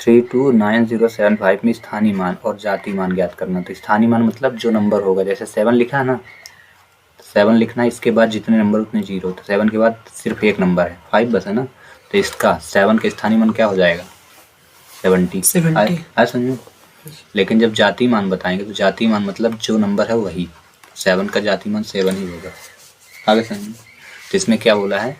6329075 में स्थानीय मान और जाति मान ज्ञात करना। तो स्थानीय मान मतलब जो नंबर होगा, जैसे 7 लिखा है ना, 7 लिखना है, इसके बाद जितने नंबर उतने जीरो, तो 7 के बाद सिर्फ एक नंबर है, 5 बस है ना, तो इसका 7 का स्थानीय मान क्या हो जाएगा, 70 है समझ में। लेकिन जब जाति मान बताएंगे तो जाति मान मतलब जो नंबर है वही, 7 का जाति मान 7 ही होगा, आगे समझ। तो इसमें क्या बोला है,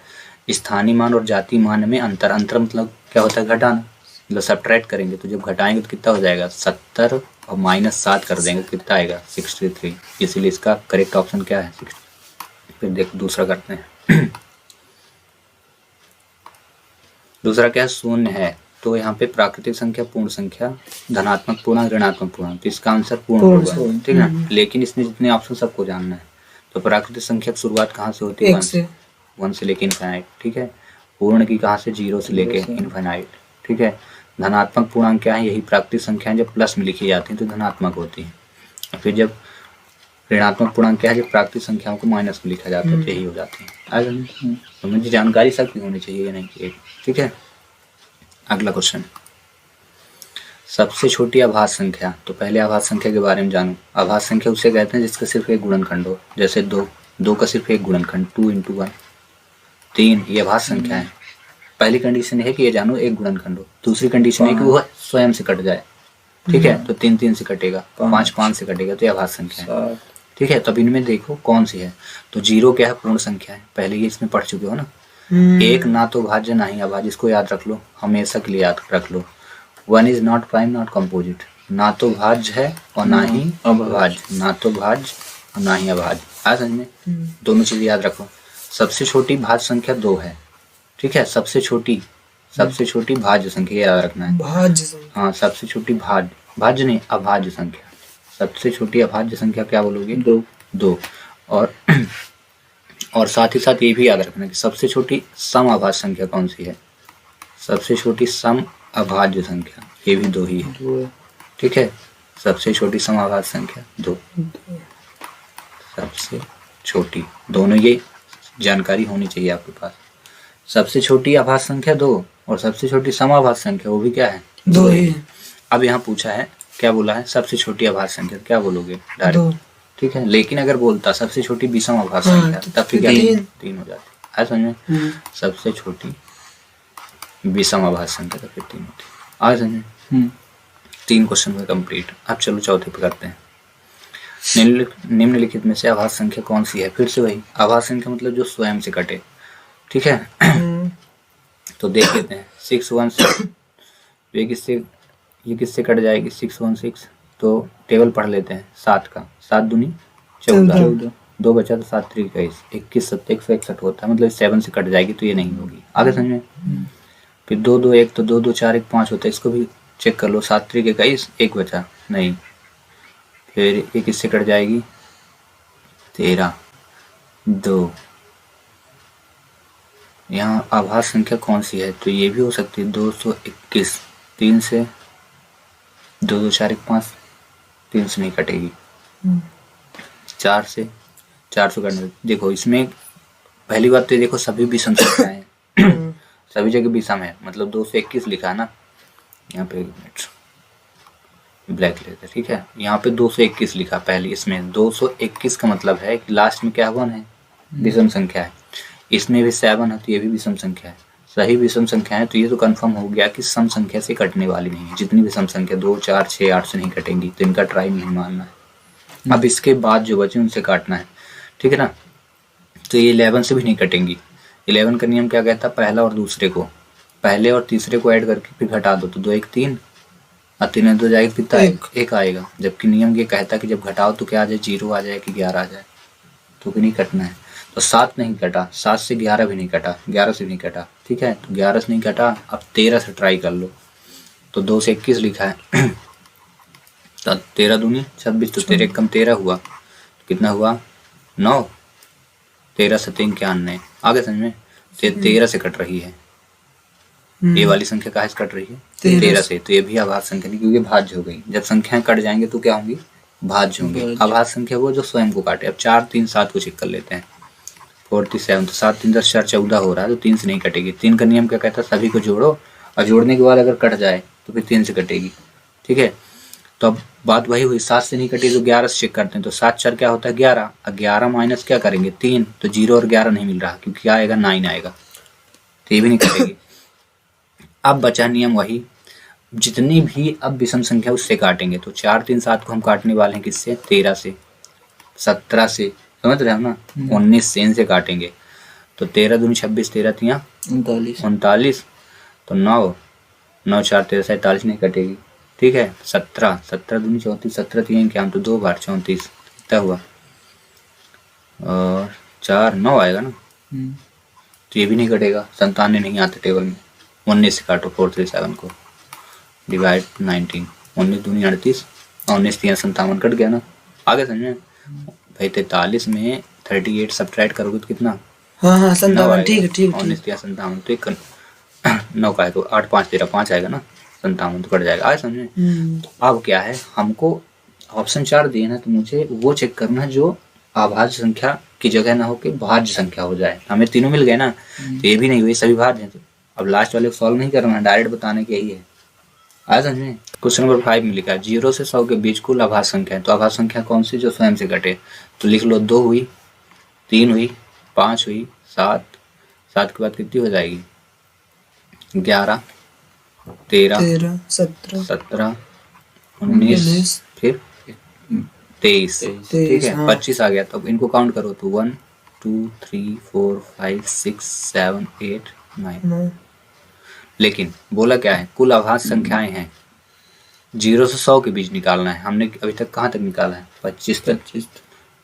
स्थानीय मान और जाति मान में अंतर, अंतर मतलब क्या होता है, घटाना, मतलब सब्ट्रैक्ट करेंगे, तो जब घटाएंगे तो कितना हो जाएगा, 70 और -7 कर देंगे तो कितना आएगा, 63। इसीलिए इसका करेक्ट ऑप्शन क्या है, 60। फिर देख दूसरा करते हैं। दूसरा क्या है, शून्य है, तो यहाँ पे प्राकृतिक संख्या, पूर्ण संख्या, धनात्मक पूर्णांक, ऋणात्मक पूर्णांक, तो इसका आंसर पूर्ण होगा, ठीक है ना। लेकिन इसमें जितने ऑप्शन सबको जानना है। तो प्राकृतिक संख्या की शुरुआत कहाँ से होती है, 1 से लेके इनफाइनाइट, ठीक है। पूर्ण की कहाँ से, 0 से लेके इनफाइनाइट, ठीक है। धनात्मक पूर्णांक क्या है, यही प्राकृतिक संख्या जब प्लस में लिखी जाती है तो धनात्मक होती है। फिर जब ऋणात्मक पूर्णांक क्या है, जब प्राकृतिक संख्याओं को माइनस में लिखा जाता है तो यही हो जाती है। तो मुझे जानकारी सबकी होनी चाहिए, नहीं कि एक, ठीक है। अगला क्वेश्चन, सबसे छोटी आभास संख्या। तो पहले आभास संख्या के बारे में जानो। आभास संख्या उसे कहते हैं जिसका सिर्फ एक गुणनखंड हो, जैसे 2 का सिर्फ एक गुणनखंड, 2 × 1, 3, ये आभास संख्या है। पहली कंडीशन है कि ये जानो एक गुणनखंड हो, दूसरी कंडीशन है कि वो स्वयं से कट जाए, ठीक है। तो 3 3 से कटेगा, 5 5 से कटेगा, तो ये आभास संख्या है, ठीक है। तब इनमें देखो कौन सी है। तो 0 क्या है, पूर्ण संख्या है, पहले ये इसमें पढ़ चुके हो ना। 1 ना तो भाज्य ना ही अभाज्य, इसको याद रख लो, हमेशा के लिए याद रख लो। 1 is not prime not composite, ना तो भाज्य है और ना ही अभाज्य, ना तो भाज्य और ना ही अभाज्य, आ समझ में। दोनों चीजें याद रखो। सबसे छोटी भाज्य संख्या 2 है, ठीक है। सबसे छोटी भाज्य संख्या याद रखना है, हाँ, सबसे छोटी भाज्य नहीं, अभाज्य संख्या। सबसे छोटी अभाज्य संख्या क्या बोलोगे, 2। और साथ ही साथ ये भी याद रखना कि सबसे छोटी सम अभाज्य संख्या कौन सी है। सबसे छोटी सम अभाज्य संख्या ये भी 2 ही है, ठीक है। सबसे छोटी सम अभाज्य संख्या 2, सबसे छोटी, दोनों ये जानकारी होनी चाहिए आपके पास। सबसे छोटी आभाज्य संख्या 2 और सबसे छोटी समआभाज्य संख्या वो भी क्या है, 2 ही। अब यहाँ पूछा है, क्या बोला है, सबसे छोटी आभाज्य संख्या, क्या बोलोगे, डायरेक्ट, ठीक है। लेकिन अगर बोलता सबसे छोटी विषम आभाज्य संख्या, तब फिर क्या 3 हो जाती है, समझ में। सबसे छोटी विषम आभाज्य संख्या तो फिर 3 होती है, आज समझ में। 3 क्वेश्चन हुए कंप्लीट। अब चलो चौथे पे करते हैं। निम्नलिखित में से आभाज्य संख्या कौन सी है। फिर से वही आभाज्य संख्या मतलब जो स्वयं से कटे, ठीक है। तो देख लेते हैं 616, ये किससे कट जाएगी, 616। तो टेबल पढ़ लेते हैं, 7 का, 7 दूनी 14, 2 बचा तो 7 3 21, 21 7 161 होता है, मतलब 7 से कट जाएगी तो ये नहीं होगी, आगे समझ में। फिर 2 2 1 तो 2 2 4 1 5 होता है, इसको भी चेक कर लो, 7 3 21, 1 बचा नहीं। फिर ये किससे कट जाएगी, 13 2। यहाँ आभाज्य संख्या कौन सी है, तो ये भी हो सकती है 221, 3 से 2 2 4 1 5, 3 से नहीं कटेगी, 4 से 400 करने। देखो इसमें पहली बात तो देखो सभी विषम संख्याएं हैं, सभी जगह विषम है, मतलब 221 लिखा है ना यहाँ पे, ब्लैक लेकर, ठीक है। यहाँ पे 221 लिखा पहले, इसमें 221 का मतलब है कि लास्ट में क्या 1 है, विषम संख्या है। इसमें भी 7 है तो ये भी विषम संख्या है, सही विषम संख्या है। तो ये तो कंफर्म हो गया कि सम संख्या से कटने वाली नहीं है। जितनी भी सम संख्या 2 4 6 8 से नहीं कटेंगी, तो इनका ट्राई नहीं मानना है। अब इसके बाद जो बचे उनसे काटना है, ठीक है ना। तो ये 11 से भी नहीं कटेंगी। 11 का नियम क्या कहता है, पहला और दूसरे को, पहले और तीसरे को ऐड करके फिर घटा दो, तो 2 1 3 और 3 2 जाएगा, कितना 1 आएगा। जबकि नियम ये कहता है कि जब घटाओ तो क्या आ जाए, 0 आ जाए कि 11 आ जाए, तो भी नहीं कटना है। तो 7 नहीं कटा, 7 से 11 भी नहीं कटा, 11 से भी नहीं कटा, ठीक है। तो 11 से नहीं कटा, अब 13 से ट्राई कर लो। तो 2 से 21 लिखा है, तो 13 दूनी 26, तो 13 कम 13 हुआ, तो कितना हुआ 9, 13 7 91, आगे समझ में। 13 से कट रही है, ये वाली संख्या कहाँ से कट रही है, 13 से। तो ये भी आभाज्य संख्या नहीं, क्योंकि भाज्य हो गई। जब संख्याएं कट जाएंगे तो क्या होंगी, भाज्य होंगी। आभाज्य संख्या वो जो स्वयं को काटे। अब 4 3 7 को चेक कर लेते हैं, 47, तो 7 3 10 4 14 हो रहा है, तो 3 से नहीं कटेगी। 3 का नियम क्या कहता है, सभी को जोड़ो और जोड़ने के बाद अगर कट जाए तो फिर 3 से कटेगी। ठीक है, तो अब बात वही हुई, 7 से नहीं कटी तो 11 से चेक करते हैं। तो 7 4 क्या होता है 11, और 11 माइनस क्या करेंगे 3, तो 0 और 11 नहीं मिल रहा, क्योंकि क्या आएगा 9 आएगा, तो ये भी नहीं कटेगी। अब बचा नियम वही, जितनी भी अब विषम संख्या उससे काटेंगे। तो 4 3 7 को हम काटने वाले हैं किससे, 13 से, 17 से, समझ रहे हो ना, 19 से इनसे काटेंगे। तो 13 दूनी 26, 13 तिया 39, तो 9 9 4 13 47 नहीं कटेगी। ठीक है, 17 17 दूनी 34, 17 तिया क्या, हम तो 2 बार 34 कितना हुआ, और 4 9 आएगा ना, तो ये भी नहीं कटेगा, 97 नहीं आते टेबल में। 19 से काटो 437 को, डिवाइड 19, 19 दूनी 38 और 19 तिया 57 कट गया ना, आगे समझे भाई। 43 में 38 सब्ट्रैक्ट करोगे तो कितना, हाँ 57, ठीक है 19 तिया 57, तो एक 9 का है तो 8 5 13 5 आएगा ना, 57 तो कट जाएगा, आगे समझे। तो अब क्या है, हमको ऑप्शन 4 दिए ना, तो मुझे वो चेक करना है जो अभाज्य संख्या की जगह ना हो के भाज्य संख्या हो जाए। हमें तीनों मिल गए ना, तो ये भी नहीं हुई, सभी भाज्य हैं। तो अब लास्ट वाले को सॉल्व नहीं करना, डायरेक्ट बताने के ही है, आया समझ में। क्वेश्चन नंबर 5 में लिखा है 0 से 100 के बीच कुल अभाज्य संख्या है। तो अभाज्य संख्या कौन सी, जो स्वयं से घटे। तो लिख लो 2 हुई, 3 हुई, 5 हुई, 7 7 के बाद कितनी हो जाएगी 11 13 17 19 फिर 23, ठीक है 25 आ गया। तो अब इनको काउंट करो, तो 1 2 3 4 5 6 7 8 9। लेकिन बोला क्या है, कुल अभाज्य संख्याएं हैं, 0 से 100 के बीच निकालना है। हमने अभी तक कहाँ तक निकाला है, 25 तक,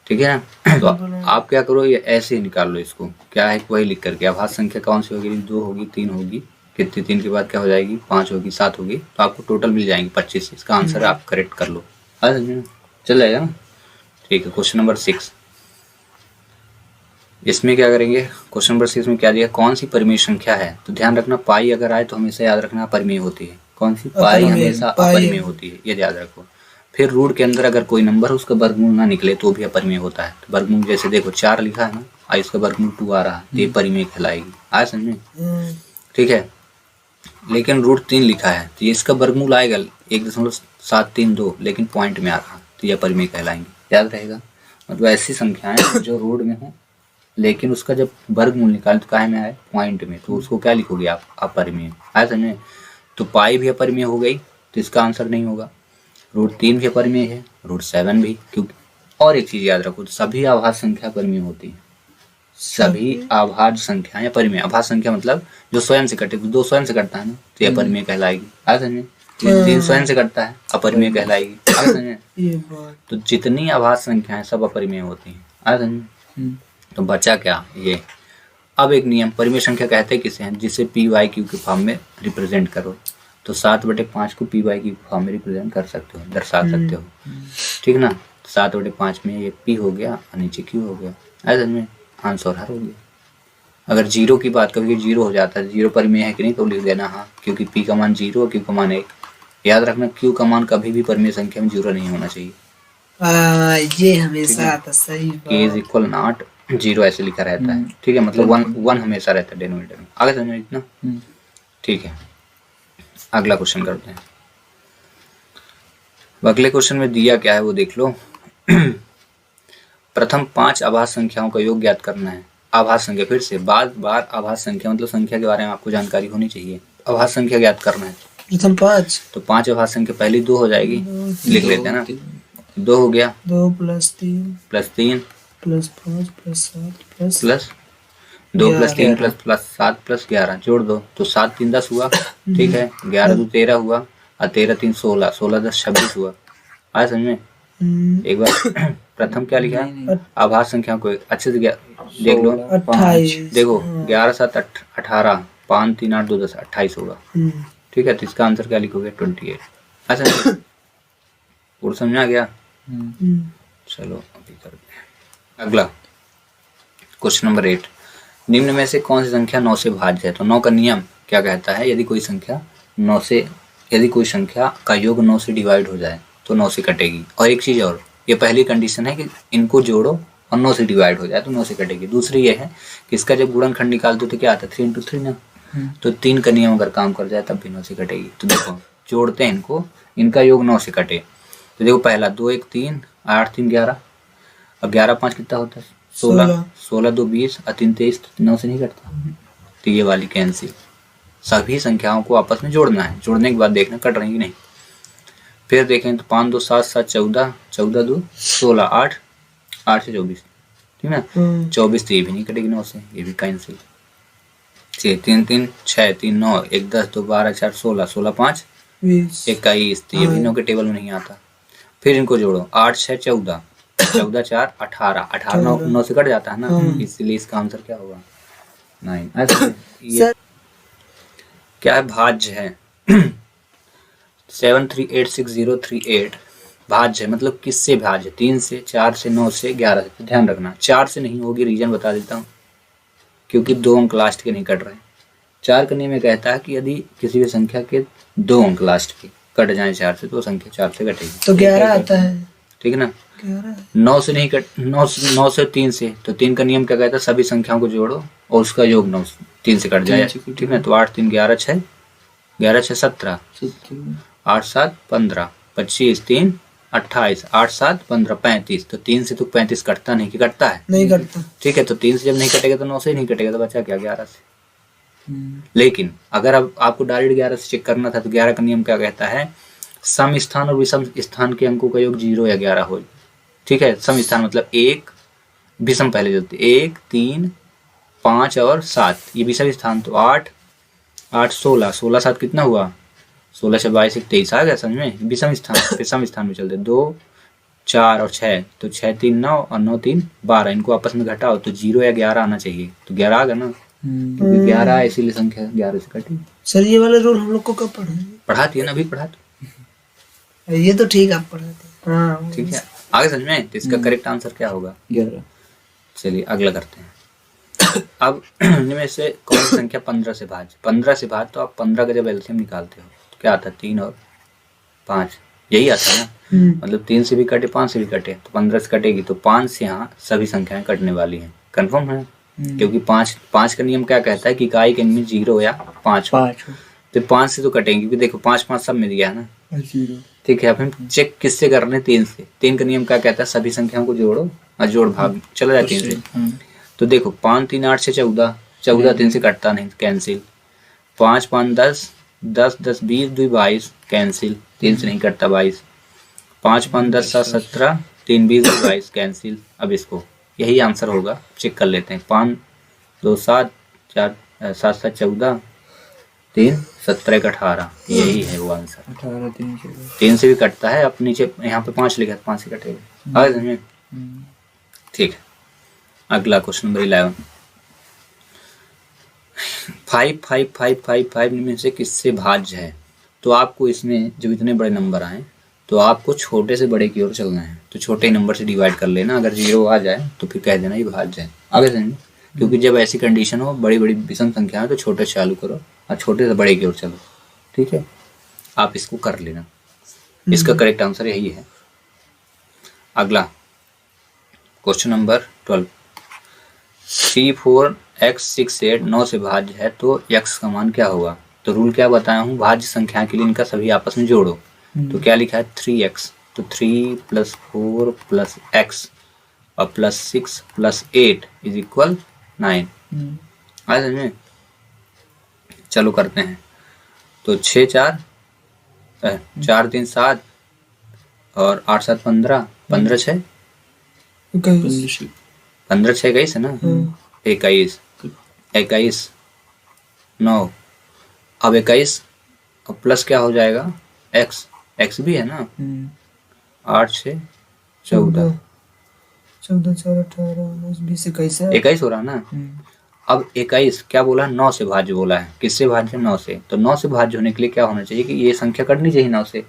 ठीक है ना। तो आप क्या करो, ये ऐसे ही निकाल लो इसको, क्या है वही लिख करके। अभाज्य संख्या कौन सी होगी, 2 होगी, 3 होगी, कितनी 3 के बाद क्या हो जाएगी 5 होगी, 7 होगी, तो आपको टोटल मिल जाएंगी 25। इसका आंसर आप करेक्ट कर लो, चल जाएगा ना। ठीक है, क्वेश्चन नंबर 6, इसमें क्या करेंगे, क्वेश्चन नंबर 6 में क्या दिया, कौन सी परिमेय संख्या है। तो ध्यान रखना, पाई अगर आए तो हमेशा याद रखना अपरिमेय होती है। कौन सी, पाई हमेशा अपरिमेय होती है, ये याद रखो। फिर रूट के अंदर अगर कोई नंबर उसका वर्गमूल ना निकले तो भी अपरिमेय होता है। तो वर्गमूल जैसे देखो 4 लिखा है ना, और इसका वर्गमूल 2 आ रहा है, तो ये परिमेय कहलाएगी, आया समझ में। ठीक है, लेकिन रूट 3 लिखा है, तो ये इसका वर्गमूल आएगा 1.732, लेकिन पॉइंट में आ रहा, तो ये अपरिमेय कहलाएंगे, याद रहेगा। मतलब ऐसी संख्याएं जो रूट में हो लेकिन उसका जब वर्गमूल निकालें तो काहे में आए, पॉइंट में, तो उसको क्या लिखोगे आप, अपरिमेय, आया समझे। तो पाई भी अपरिमेय हो गई, तो इसका आंसर नहीं होगा। रूट 3 भी अपरिमेय है, रूट 7 भी, क्योंकि और एक चीज याद रखो, सभी अभाज्य संख्या अपरिमेय होती है, सभी अभाज्य संख्याएं अपरिमेय। अभाज्य संख्या मतलब जो स्वयं से कटे, तो 2 स्वयं से कटता है ना, तो ये अपरिमेय कहलाएगी, आया समझे। 3 स्वयं से कटता है, अपरिमेय कहलाएगी, आया समझे। तो जितनी अभाज्य संख्याएं सब अपरिमेय होती हैं, आया समझे। तो बचा क्या ये, अब एक नियम, परिमेय संख्या कहते किसे हैं, जिसे पी वाई क्यू के फॉर्म में रिप्रेजेंट करो। तो 7/5 को पी वाई क्यू के फॉर्म में रिप्रेजेंट कर सकते हो, दर्शा सकते हो, ठीक ना। 7/5 में ये पी हो गया और नीचे क्यू हो गया, ऐसा में आंसर हर हो गया। अगर 0 की बात करोगे 0 हो जाता है, 0 परिमेय है कि नहीं, तो लिख देना हाँ, क्योंकि पी का मान 0 और क्यू का मान 1। याद रखना क्यू का मान कभी भी परिमेय संख्या में 0 नहीं होना चाहिए, ये हमेशा आता, सही बात। k इज इक्वल नॉट 0 ऐसे लिखा रहता है, ठीक है, मतलब 1 हमेशा रहता है डिनोमिनेटर में, आगे समझो इतना, ठीक है। अगला क्वेश्चन करते हैं। अगले क्वेश्चन में दिया क्या है वो देख लो। प्रथम 5 आभाज्य संख्याओं का योग ज्ञात करना है। आभाज्य संख्या, फिर से बार बार आभाज्य संख्या मतलब संख्या के बारे में आपको जानकारी होनी चाहिए। आभाज्य संख्या ज्ञात करना है, प्रथम 5, तो 5 आभाज्य संख्या, पहली 2 हो जाएगी, लिख लेते हैं ना, 2 हो गया, 2 + 3 + + 5 + 7 प्लस 2 + 3 + 7 + 11 जोड़ दो, तो 7 3 10 हुआ, ठीक है, 11 2 13 हुआ, और 13 3 16, 16 10 26 हुआ, आया समझ में। एक बार प्रथम क्या लिखा है, आभाज्य संख्या को अच्छे से देख लो, 28, देखो 11 7 18, 5 3 8 2 10 28 होगा, ठीक है। तो इसका आंसर क्या लिखोगे, 28, अच्छा पूरा समझ आ गया। चलो अभी करते हैं अगला क्वेश्चन नंबर 8। निम्न में से कौन सी संख्या 9 से भाज्य है। तो 9 का नियम क्या कहता है, यदि कोई संख्या का योग 9 से डिवाइड हो जाए तो 9 से कटेगी। और एक चीज और, ये पहली कंडीशन है कि इनको जोड़ो और 9 से डिवाइड हो जाए तो 9 से कटेगी। दूसरी ये है कि इसका जब गुणनखंड निकालते तो क्या आता है, 3 × 3 ना, तो 3 का नियम अगर काम कर जाए तब भी 9 से कटेगी। तो देखो जोड़ते हैं इनको, इनका योग 9 से कटे। तो देखो पहला 2 1 3 8 3 11, अब 11 5 कितना होता है 16, 16 2 20 और 3 23, 9 से नहीं कटता, तो ये वाली कैंसिल। सभी संख्याओं को आपस में जोड़ना है, जोड़ने के बाद देखना कट रही कि नहीं। फिर देखें तो 5 2 7 7 14, 14 2 16, 8 8 से 24, ठीक है ना। 24 तो ये भी नहीं कटेगी 9 से, ये भी कैंसिल। 6 3 3 6 3 9 1 10 2 12 4 16, 16 5 21, तो ये भी 9 के टेबल में नहीं आता। फिर इनको जोड़ो 8 6 14, 14 4 18, 18 9 से कट जाता है ना, इसलिए इसका आंसर क्या होगा 9। ये क्या है, भाज्य है। 7386038 भाज्य है, मतलब किससे भाज्य, 3 से 4 से 9 से 11 से। ध्यान रखना 4 से नहीं होगी, रीजन बता देता हूँ, क्योंकि 2 अंक लास्ट के नहीं कट रहे। 4 करने में कहता है कि यदि किसी भी संख्या के 2 अंक लास्ट के कट जाए 4 से, तो संख्या 4 से कटेगी, तो 11 आता है, ठीक है ना। 9 से नहीं कट, 9 से 3 से, तो 3 का नियम क्या कहता है, सभी संख्याओं को जोड़ो और उसका योग 9 3 से कट जाए, ठीक है। तो 8 3 11 6, 11 6 17, 8 7 15, 25 3 28, 8 7 15 35, तो 3 से तो 35 कटता नहीं, कि कटता है, नहीं कटता, ठीक है। तो 3 से जब नहीं कटेगा तो 9 से ही नहीं कटेगा, तो बचा क्या 11 से। लेकिन अगर अब आपको डायरेक्ट 11 से चेक करना था, तो 11 का नियम क्या कहता है, सम स्थान और विषम स्थान के अंकों का योग 0 या 11 हो, ठीक है। सम स्थान मतलब 1, विषम पहले जोड़ते 1 3 5 और 7, ये विषम स्थान, तो 8 8 16, 16 7 कितना हुआ 16 से 22 23 आ गया समझ में। विषम स्थान, विषम स्थान में चलते 2 4 और 6, तो 6 3 9 और 9 3 12, इनको आपस में घटाओ तो 0 या 11 आना चाहिए, तो 11 आ गया ना, क्योंकि 11 है इसीलिए संख्या 11 से कटी। सर ये वाला रूल हम लोग को कब पढ़ाती है ना, अभी पढ़ा, ये तो ठीक आप पढ़ाते हैं, हाँ ठीक है। आगे समझ में, तो इसका करेक्ट आंसर क्या होगा 11। चलिए अगला करते हैं। अब इनमें से कौन सी संख्या 15 से भाज्य, 15 से भाज्य, तो आप 15 का जब एलसीएम निकालते हो तो क्या आता है 3 और 5, यही आता है ना। मतलब 3 से भी कटे 5 से भी कटे, तो 15 से कटेगी, तो 5 से यहाँ सभी संख्याएं कटने वाली हैं, कंफर्म है। क्योंकि 5 का नियम क्या कहता है कि इकाई के अंक में 0 या 5 हो, तो 5 से तो कटेंगे, क्योंकि देखो 5 5 सब मिल गया है ना, ठीक है। अब हम चेक किससे कर रहे हैं, 3 से। 3 का नियम क्या कहता है, सभी संख्याओं को जोड़ो और जोड़ भाग चला जाए 3 से। तो देखो 5 3 8 से 14, 14 3 से कटता नहीं, कैंसिल। 5 5 10, 10 10 20 2 22, कैंसिल, 3 से नहीं कटता 22। 5 5 10 7 17, 3 20 2 22, कैंसिल। अब इसको यही आंसर होगा, चेक कर लेते हैं। 5 2 7 4 7 7 14, 3 17 1 18, यही है वो आंसर। 3 से भी कटता है, अब नीचे यहाँ पे 5 लिखा है, 5 से कटेगा, आगे समझे, ठीक है। अगला क्वेश्चन नंबर 11, 5 5 5 5 5 में से किससे भाज्य है। तो आपको इसमें जब इतने बड़े नंबर आए तो आपको छोटे से बड़े की ओर चलना है, तो छोटे नंबर से डिवाइड कर लेना, अगर 0 आ जाए तो फिर कह देना ये भाज्य है, आगे समझे। क्योंकि जब ऐसी कंडीशन हो, बड़ी बड़ी विषम संख्या है, तो छोटे से चालू करो और छोटे से बड़े की ओर चलो, ठीक है। आप इसको कर लेना, इसका करेक्ट आंसर यही है। अगला क्वेश्चन नंबर 12, 3 4 x 6 8 9 से भाज्य है, तो x का मान क्या होगा। तो रूल क्या बताया हूँ, भाज्य संख्या के लिए इनका सभी आपस में जोड़ो। तो क्या लिखा है 3x, तो 3 + 4 + x और +6 + 8 = 9, आया समझ में। चलो करते हैं, तो 6 4 4 3 7 और 8 7 15, 15 6 15 6 21 है ना, 21 21 9, अब 21 अब प्लस क्या हो जाएगा x, x भी है ना, 8 6 14 14 4 18 19 20 21 हो रहा ना। अब 21 क्या बोला, 9 से भाज्य बोला है, किससे भाज्य, 9 से। तो 9 से भाज्य होने के लिए क्या होना चाहिए कि ये संख्या कटनी चाहिए 9 से,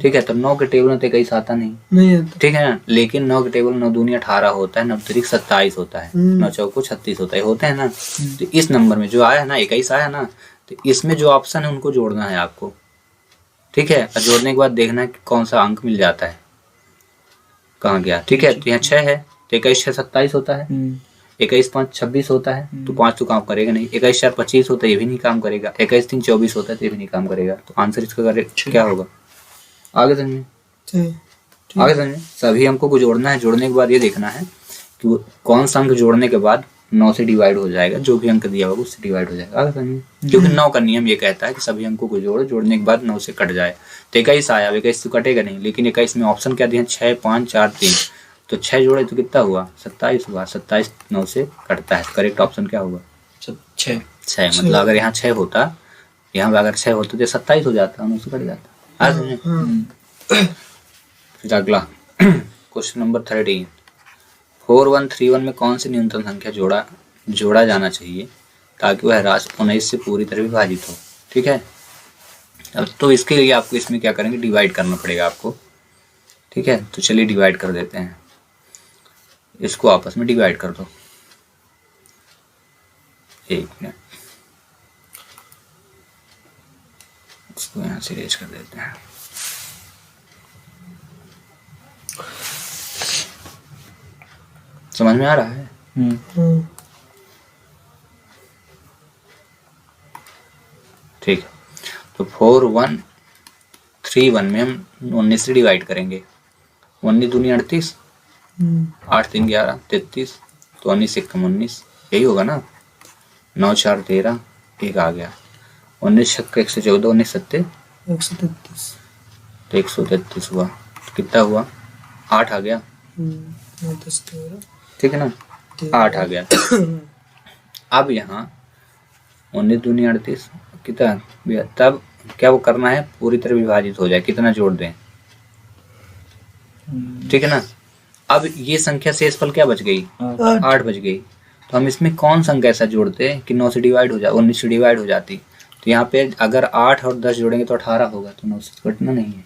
ठीक है। तो 9 के टेबल में तो 21 आता नहीं आता, ठीक है ना। लेकिन 9 के टेबल 9 दूनी 18 होता है, 9 3 27 होता है, 9 चौको 36 होता है, होते हैं ना। तो इस नंबर में जो आया है ना 21 आया ना, तो इसमें जो ऑप्शन है उनको जोड़ना है आपको, ठीक है। और जोड़ने के बाद देखना है कि कौन सा अंक मिल जाता है, कहाँ गया, ठीक है। तो यहाँ 6 है, तो 21 6 27 होता है, 21 5 26 होता है तो 5 तो काम करेगा नहीं। 21 4 25 होता है, ये भी नहीं काम करेगा। 21 3 24 होता है तो ये भी नहीं काम करेगा। तो आंसर इसका करेक्ट क्या होगा? आगे समझे? आगे समझे? सभी अंकों को जोड़ना है। जोड़ने के बाद ये देखना है कि वो कौन सा अंक जोड़ने के बाद 9 से डिवाइड हो जाएगा। जो भी अंक दिया होगा उससे डिवाइड हो जाएगा। आगे समझे? क्योंकि 9 का नियम ये कहता है कि सभी अंकों को जोड़ो, जोड़ने के बाद 9 से कट जाए। तो 21 आया, 21 तो कटेगा नहीं, लेकिन 21 में ऑप्शन क्या दिए? 6 5 4 3। तो 6 जोड़े तो कितना हुआ? 27 हुआ। 27 9 से कटता है। करेक्ट ऑप्शन क्या होगा? 6। मतलब अगर यहाँ 6 होता, यहाँ पे अगर 6 होता तो 27 हो जाता, 9 से कट जाता। आ समझे? फिर अगला क्वेश्चन नंबर 13, 4131 में कौन सी न्यूनतम संख्या जोड़ा जाना चाहिए ताकि वह राशि 19 से पूरी तरह विभाजित हो? ठीक है, अब तो इसके लिए आपको इसमें क्या करेंगे? डिवाइड करना पड़ेगा आपको। ठीक है, तो चलिए डिवाइड कर देते हैं। इसको आपस में डिवाइड कर दो। एक मिनट, इसको यहाँ से रेज कर देते हैं। समझ में आ रहा है? ठीक है, तो 4131 में हम 19 से डिवाइड करेंगे। 19 दूनी 38, 8 3 11 33, तो 19 1 19, यही होगा ना। 9 4 13, एक आ गया। 19 6 114, 19 7 133, तो 133 हुआ। तो कितना हुआ? 8 आ गया। 10 13, ठीक है ना, 8 आ गया। अब यहाँ 19 दूनी 38 कितना? तब क्या वो करना है? पूरी तरह विभाजित हो जाए। कितना जोड़ दें? ठीक है ना। अब ये संख्या शेषफल क्या बच गई? 8 बच गई। तो हम इसमें कौन सा अंक ऐसा जोड़ते हैं कि 9 से डिवाइड हो जाए, 19 से डिवाइड हो जाती। तो यहाँ पे अगर 8 और 10 जोड़ेंगे तो 18 होगा, तो 9 से कटना नहीं है।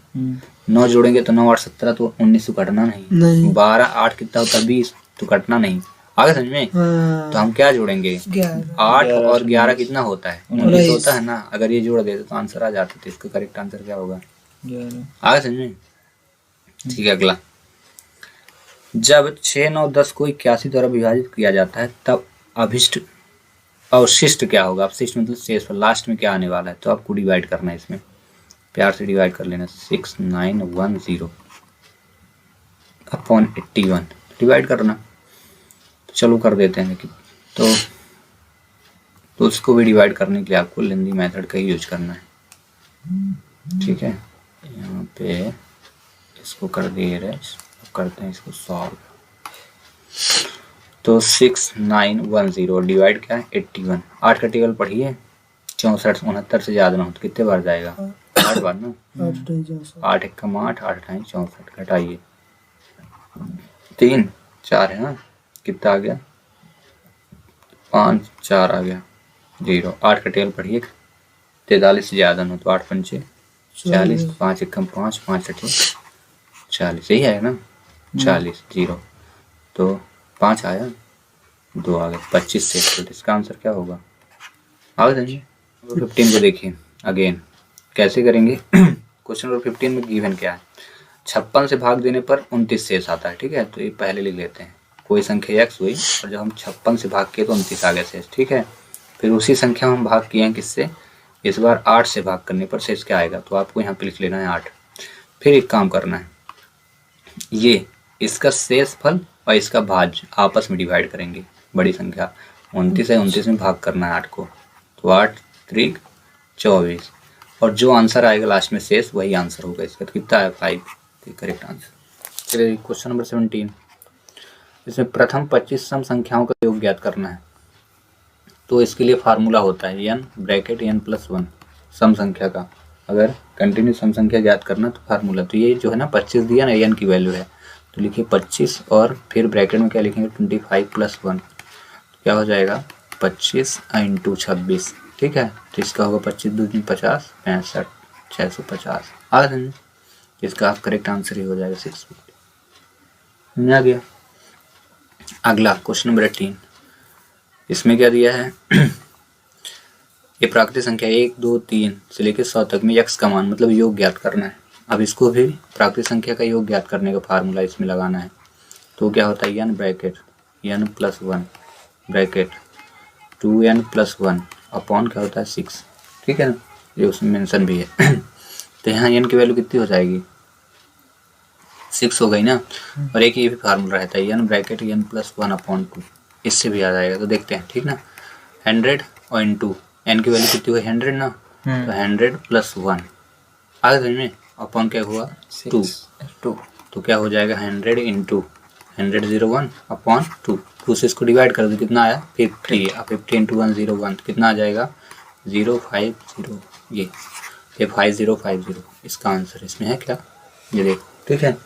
9 जोड़ेंगे तो 9 8 17, तो 19 से कटना नहीं। 12 8 कितना होता? 20, तो कटना नहीं। आगे समझ में? तो हम क्या जोड़ेंगे? 8 और 11 कितना होता है? 19 होता है ना। अगर ये जोड़ देते तो आंसर आ जाता। तो इसका करेक्ट आंसर क्या होगा? 11। आगे समझ में? ठीक है, अगला, जब 6 9 10 को 81 द्वारा विभाजित किया जाता है तब अवशिष्ट क्या होगा? अवशिष्ट मतलब शेष, लास्ट में क्या आने वाला है? तो आपको डिवाइड करना है। इसमें प्यार से डिवाइड कर लेना। 6910 अपॉन 81 डिवाइड करना। तो चलो कर देते हैं। तो उसको भी डिवाइड करने के लिए आपको लेंदी मेथड का ही यूज करना है। ठीक है, यहाँ पे इसको कर दिए रेस, करते हैं इसको सॉल्व। तो 6910 डिवाइड क्या है? 81। 8 का टेबल पढ़िए। 64 69 से ज्यादा ना हो तो कितने बार जाएगा? 8 बार ना। 8 1 कम 8, 8 8 64, घटाइए 3 4 है ना। कितना आ गया? 5 4 आ गया 0। 8 का टेबल पढ़िए। 43 से ज्यादा ना हो तो 8 पंचे 40, 5 1 कम 5, 5 8 40, यही है ना। 40 0, तो 5 आया, 2 आ गए, 25 से। तो इसका आंसर क्या होगा? आगे समझिए। 15 को देखिए अगेन कैसे करेंगे। क्वेश्चन नंबर 15 में गिवन क्या है? 56 से भाग देने पर 29 शेष आता है। ठीक है, तो ये पहले लिख लेते हैं। कोई संख्या x हुई और जब हम 56 से भाग किए तो 29 आ गया शेष। ठीक है, फिर उसी संख्या में हम भाग किए हैं किससे? इस बार 8 से भाग करने पर शेष क्या आएगा? तो आपको यहाँ पे लिख लेना है 8। फिर एक काम करना है, ये इसका शेष फल और इसका भाज्य आपस में डिवाइड करेंगे। बड़ी संख्या 29 है, 29 में भाग करना है 8 को, तो 8 3 24, और जो आंसर आएगा लास्ट में शेष वही आंसर होगा इसका। तो कितना है? 5, करेक्ट आंसर। चलिए क्वेश्चन नंबर 17, इसमें प्रथम 25 सम संख्याओं का योग ज्ञात करना है। तो इसके लिए फार्मूला होता है n ब्रैकेट n+1 सम संख्या का। अगर कंटिन्यू सम संख्या ज्ञात करना तो फार्मूला, तो ये जो है ना 25 दिया ना, n की वैल्यू है, तो लिखिए 25 और फिर ब्रैकेट में क्या लिखेंगे? 25 + 1, क्या हो जाएगा? 25 × 26। ठीक है, तो इसका होगा 25 दूनी 50, 65 650। आ गया? इसका करेक्ट आंसर ही हो जाएगा 650। आ गया। अगला क्वेश्चन नंबर 18, इसमें क्या दिया है? ये प्राकृतिक संख्या 1 2 3 से लेकर 100 तक में x का मान मतलब योग ज्ञात करना है। अब इसको भी प्राकृतिक संख्या का योग ज्ञात करने का फार्मूला इसमें लगाना है। तो क्या होता है? n bracket n+1 bracket 2n+1 upon क्या होता है 6, ठीक है ना, ये उसमें मेंशन भी है। तो यहाँ n की वैल्यू कितनी हो जाएगी 6 हो गई ना, और एक ये भी फार्मूला रहता है n ब्रैकेट n+1 अपॉन 2, इससे भी आ जाएगा। तो देखते हैं, ठीक ना, 100 और इंटू n की वैल्यू कितनी हुई 100 ना, तो 100+1 आ गया समझ में, अपॉन क्या हुआ 2, तो क्या हो जाएगा 100 इंटू 100 अपॉन 2 से इसको डिवाइड कर दो, कितना आया 50, 50 इंटू 101 कितना आ जाएगा 050, ये 5050 इसका आंसर इसमें है क्या, ये देखो, ठीक है।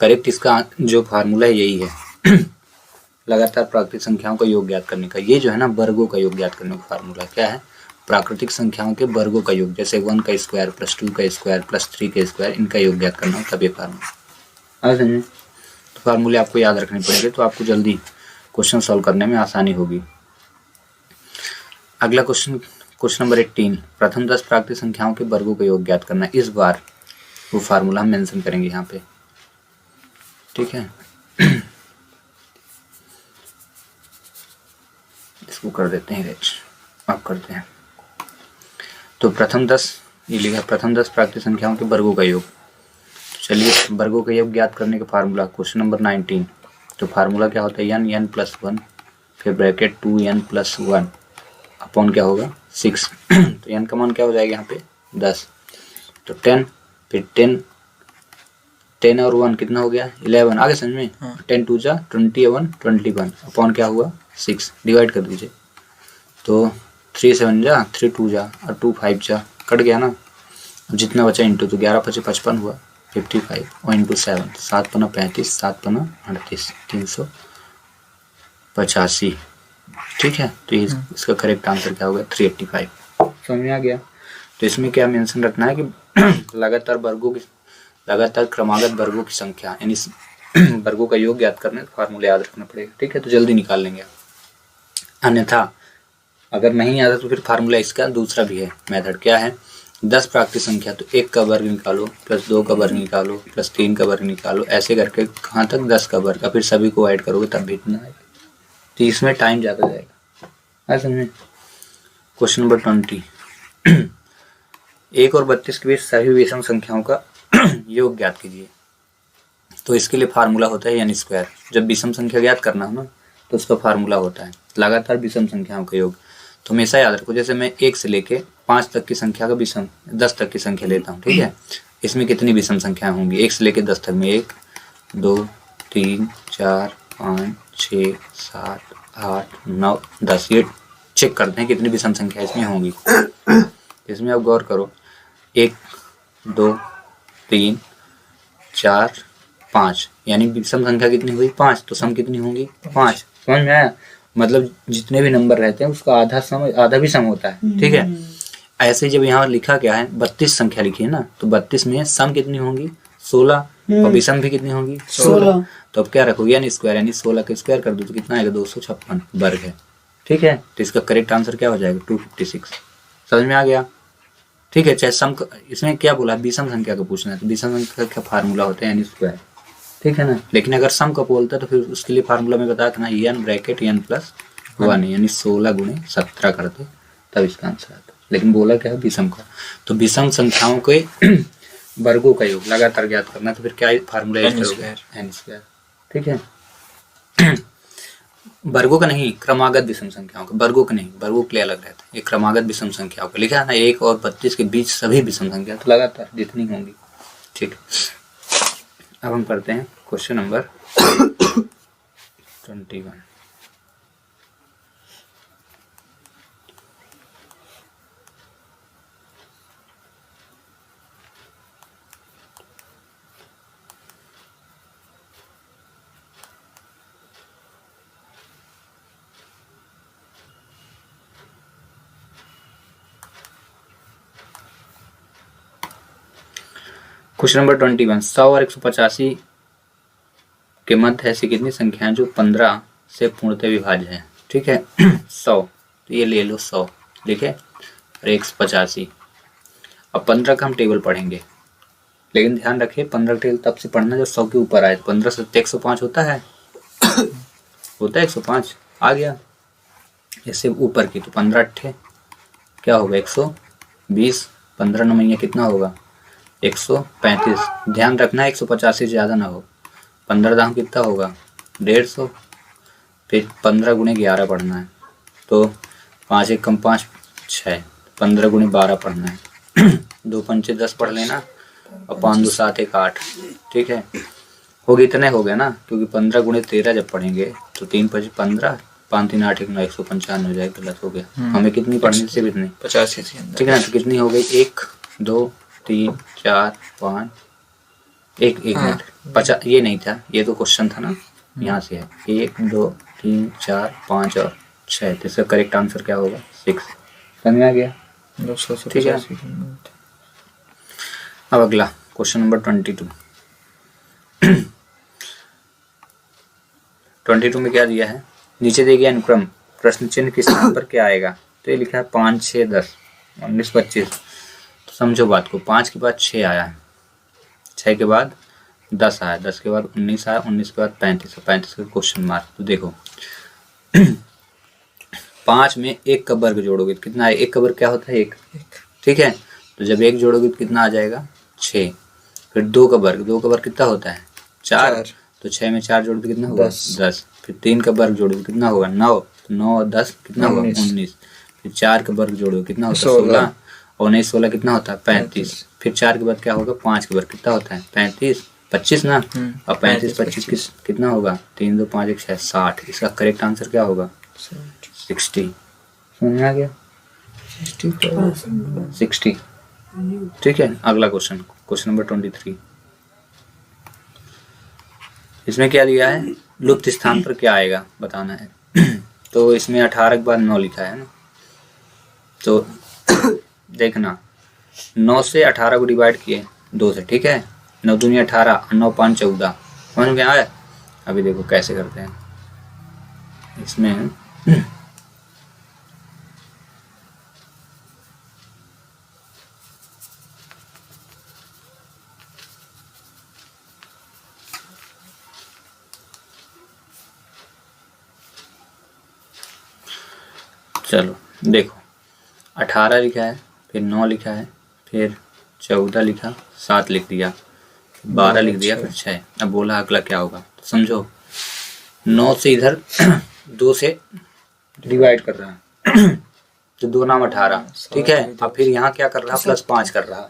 करेक्ट इसका जो फार्मूला है यही है लगातार प्राकृतिक संख्याओं का योग ज्ञात करने का। ये जो है ना वर्गों का योग ज्ञात करने का फार्मूला क्या है, प्राकृतिक संख्याओं के वर्गों का योग, जैसे 1 का स्क्वायर प्लस 2 का स्क्वायर प्लस 3 का स्क्वायर, इनका योग ज्ञात करना हो तब ये फार्मूला आ समझे। तो फार्मूले आपको याद रखने पड़ेंगे, तो आपको जल्दी क्वेश्चन सॉल्व करने में आसानी होगी। अगला क्वेश्चन नंबर 18, प्रथम 10 प्राकृतिक संख्याओं के वर्गों का योग ज्ञात करना। इस बार वो फार्मूला हम मेंशन करेंगे यहाँ पे, ठीक है। इसको कर देते हैं रेच, अब करते हैं। तो प्रथम 10 ये लिखा, प्रथम 10 प्राकृतिक संख्याओं के वर्गों का योग। चलिए वर्गों का योग ज्ञात करने का फार्मूला, क्वेश्चन नंबर 19। तो फार्मूला क्या होता है n+1 फिर ब्रैकेट 2n+1 अपॉन क्या होगा 6। तो n का मान क्या हो जाएगा यहाँ पे 10, तो 10 फिर 10 और 1 कितना हो गया 11, आगे समझ में। 10 2 जा 21 अपॉन क्या हुआ 6, डिवाइड कर दीजिए। तो 3 7 जा 3 2 जा और 2 5 जा, कट गया ना। अब जितना बचा इंटू, तो 11 5 55 हुआ 55 और इंटू 7, 7 पना 35, 7 पना 38, 385, ठीक है। तो इसका करेक्ट आंसर क्या होगा 385। समझ में आ गया। तो इसमें क्या मेंशन रखना है कि लगातार क्रमागत वर्गों की संख्या, यानी वर्गों का योग ज्ञात करने फार्मूला याद रखना पड़ेगा, ठीक है। तो जल्दी निकाल लेंगे आप, अन्यथा अगर नहीं आता तो फिर फार्मूला इसका दूसरा भी है मेथड, क्या है 10 प्राकृतिक संख्या, तो 1 का वर्ग निकालो प्लस 2 का वर्ग निकालो प्लस 3 का वर्ग निकालो, ऐसे करके कहाँ तक 10 का वर्ग, फिर सभी को ऐड करोगे तब भी इतना आएगा। तो इसमें टाइम ज़्यादा जाएगा। समझे। क्वेश्चन नंबर 20, 1 और 32 के बीच सभी विषम संख्याओं का योग ज्ञात कीजिए। तो इसके लिए फार्मूला होता है n²। जब विषम संख्या ज्ञात करना हो ना तो उसका फार्मूला होता है लगातार विषम संख्याओं का योग। तो हमेशा याद रखो, जैसे मैं 1 से लेके 5 तक की संख्या का विषम 10 तक की संख्या लेता हूँ, ठीक है। इसमें कितनी विषम संख्याएं होंगी 1 से लेके 10 तक में, 1 2 3 4 5 6 7 8 9 10, ये चेक करते हैं कितनी विषम संख्या इसमें होंगी। इसमें आप गौर करो, 1 2 3 4 5, यानी विषम संख्या कितनी हुई 5, तो सम कितनी होंगी 5। समझ में आया। मतलब जितने भी नंबर रहते हैं उसका आधा भी सम होता है, ठीक है। ऐसे जब यहाँ लिखा क्या है 32 संख्या लिखी है ना, तो 32 में सम कितनी होंगी 16 और विषम भी कितनी होंगी 16। तो अब क्या रखोगे n², यानी 16 का स्क्वायर कर दो तो कितना आएगा 256 वर्ग है, ठीक है। तो इसका करेक्ट आंसर क्या हो जाएगा 256। समझ में आ गया, ठीक है। चाहे सम, इसमें क्या बोला विषम संख्या का पूछना है, तो विषम संख्या का फार्मूला होता है n², ठीक है ना। लेकिन अगर सम का बोलता है तो फिर उसके लिए फार्मूला में बताया था ना n ब्रैकेट n+1, यानी 16 गुणे 17 करते तब इसका आंसर आता। लेकिन बोला क्या है विषम का, तो विषम संख्याओं के वर्गों का योग लगातार ज्ञात करना, तो फिर क्या फार्मूला n², ठीक है। वर्गों का नहीं, क्रमागत विषम संख्याओं का, वर्गों का नहीं, वर्गों के लिए अलग रहता है। ये क्रमागत विषम संख्याओं का लिखा है ना, 1 और 32 के बीच सभी विषम संख्या, तो लगातार जितनी होंगी, ठीक है। अब हम करते हैं क्वेश्चन नंबर 21। क्वेश्चन नंबर 21, 100 और 185 के मध्य ऐसी कितनी संख्याएं जो 15 से पूर्णतः विभाज्य है, ठीक है। 100, तो ये ले लो 100, ठीक है, और 185। अब 15 का हम टेबल पढ़ेंगे, लेकिन ध्यान रखिए 15 टेबल तब से पढ़ना जब 100 के ऊपर आए। 15 से 105 होता है, होता है 105, आ गया इससे ऊपर की, तो 15 अट्ठे क्या होगा 120, 15 9 कितना होगा 135। ध्यान रखना 150 से ज़्यादा ना हो। 15 दाम कितना होगा 150, फिर 15 गुणे 11 पढ़ना है, तो 5 एक कम 5 6, 15 गुणे 12 पढ़ना है। 2 पंचे 10 पढ़ लेना और 5 2 7 1 8, ठीक है। होगी इतने हो गया ना, क्योंकि 15 गुणे 13 जब पढ़ेंगे तो 3 5 15, 5 3 8 1 9, 195 हो जाएगा। गलत हो गया। हमें कितनी पढ़नी थी इतनी 85, ठीक है ना। तो कितनी हो गई 1 2 3 4 5, एक मिनट 50, ये नहीं था, ये तो क्वेश्चन था ना, यहाँ से है 1 2 3 4 5 और 6, तो इसका करेक्ट आंसर क्या होगा 6। समझ में आ गया। 200 से ठीक है। 85 की यूनिट। अब अगला क्वेश्चन नंबर 22 में क्या दिया है, नीचे दिए गए अनुक्रम प्रश्न चिन्ह के स्थान पर क्या आएगा। तो ये लिखा है 5 6 10 19 25। तो समझो बात को, 5 के बाद 6 आया है, 6 के बाद 10 आया, 10 के बाद 19 आया, 19 के बाद 35, 35 का क्वेश्चन मार्क। तो देखो 5 में 1 का वर्ग जोड़ोगे तो कितना है, 1 का वर्ग क्या होता है 1, ठीक है। तो जब 1 जोड़ोगे तो कितना आ जाएगा 6। फिर 2 का वर्ग कितना होता है 4, तो 6 में 4 जोड़ दो कितना होगा 10। फिर 3 का वर्ग जोड़ो कितना होगा 9, तो 9 और 10 कितना होगा 19। फिर 4 का वर्ग जोड़ो कितना होता है 16, और 19 16 कितना होता है 35। फिर 4 के बाद क्या होगा 5 का वर्ग कितना होता है 35 25 ना, और 35 25 कितना होगा 3 2 5 1 6 60। इसका करेक्ट आंसर क्या होगा 60। समझ में आ गया 60, ठीक है। अगला क्वेश्चन, क्वेश्चन नंबर 23। इसमें क्या दिया है, लुप्त स्थान पर क्या आएगा बताना है। तो इसमें 18 के बाद 9 लिखा है ना, तो देखना 9 से 18 को डिवाइड किए 2 से, ठीक है। 9 दूनी 18, 9 5 14। समझ में आया। अभी देखो कैसे करते हैं इसमें। चलो देखो 18 लिखा है, फिर 9 लिखा है, फिर 14 लिखा, 7 लिख दिया, 12 लिख दिया, फिर 6। अब बोला अगला क्या होगा, तो समझो 9 से इधर 2 से डिवाइड कर रहा है, तो 2 नाम 18, ठीक है। अब फिर यहाँ क्या कर रहा प्लस 5 कर रहा,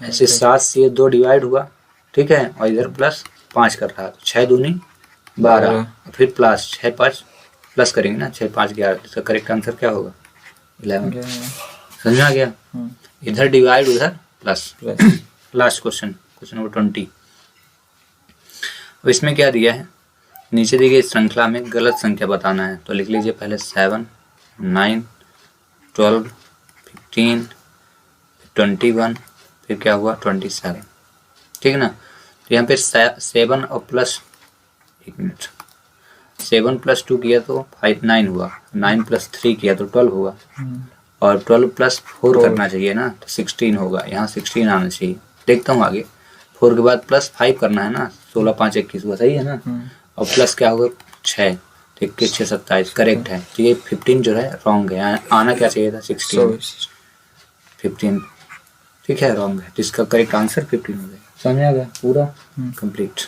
ऐसे 7 से 2 डिवाइड हुआ, ठीक है, और इधर प्लस 5 कर रहा, 6 दूनी 12, फिर प्लस 6 5 प्लस करेंगे ना, 6 5 11। इसका करेक्ट आंसर क्या होगा 11। समझ में आ गया। इधर डिवाइड उधर plus. Last question, question number 20। अब इसमें क्या दिया है, नीचे दी गई श्रृंखला में गलत संख्या बताना है। तो लिख लीजिए पहले 7 9 12 15 21, फिर क्या हुआ 27, ठीक है ना। तो यहाँ पे 7 और प्लस 1 मिनट 7 + 2 किया तो 9 हुआ, 9 + 3 किया तो 12 हुआ, और 12 + 4 करना चाहिए ना, तो 16 होगा। यहाँ 16 आना चाहिए। देखता हूँ आगे, 4 के बाद +5 करना है ना, 16 5 21 हुआ, सही है ना। और प्लस क्या होगा 6, तो 21 6 27 करेक्ट है। तो ये 15 जो है रॉन्ग है, आना क्या चाहिए था 16, 15 ठीक है, रॉन्ग है। तो इसका करेक्ट आंसर 15 हो गया। समझ आ गया पूरा कंप्लीट।